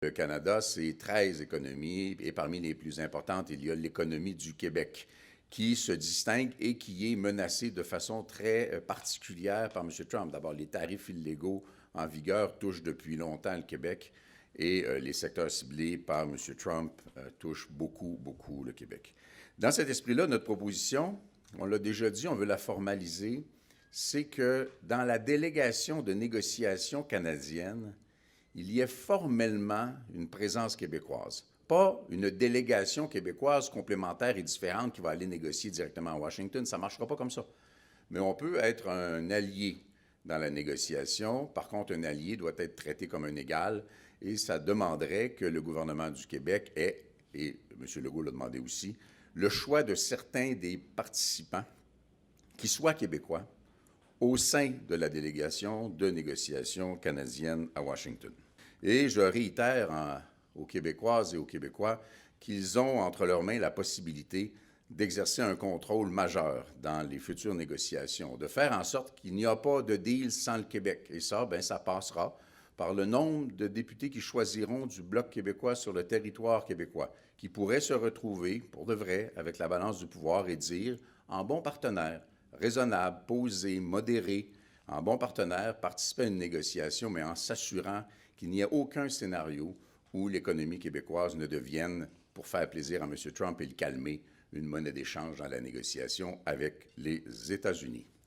le Canada, c'est 13 économies et parmi les plus importantes, il y a l'économie du Québec qui se distingue et qui est menacée de façon très particulière par M. Trump. D'abord, les tarifs illégaux en vigueur touchent depuis longtemps le Québec et les secteurs ciblés par M. Trump touchent beaucoup, beaucoup le Québec. Dans cet esprit-là, notre proposition, on l'a déjà dit, on veut la formaliser, c'est que dans la délégation de négociation canadienne, il y ait formellement une présence québécoise. Pas une délégation québécoise complémentaire et différente qui va aller négocier directement à Washington. Ça ne marchera pas comme ça. Mais on peut être un allié dans la négociation. Par contre, un allié doit être traité comme un égal et ça demanderait que le gouvernement du Québec ait, et M. Legault l'a demandé aussi, le choix de certains des participants qui soient québécois au sein de la délégation de négociation canadienne à Washington. Et je réitère aux Québécoises et aux Québécois qu'ils ont entre leurs mains la possibilité d'exercer un contrôle majeur dans les futures négociations, de faire en sorte qu'il n'y a pas de deal sans le Québec. Et ça, bien, ça passera par le nombre de députés qui choisiront du Bloc québécois sur le territoire québécois, qui pourraient se retrouver, pour de vrai, avec la balance du pouvoir et dire, en bon partenaire, raisonnable, posé, modéré, en bon partenaire, participer à une négociation, mais en s'assurant qu'il n'y ait aucun scénario où l'économie québécoise ne devienne, pour faire plaisir à M. Trump et le calmer, une monnaie d'échange dans la négociation avec les États-Unis.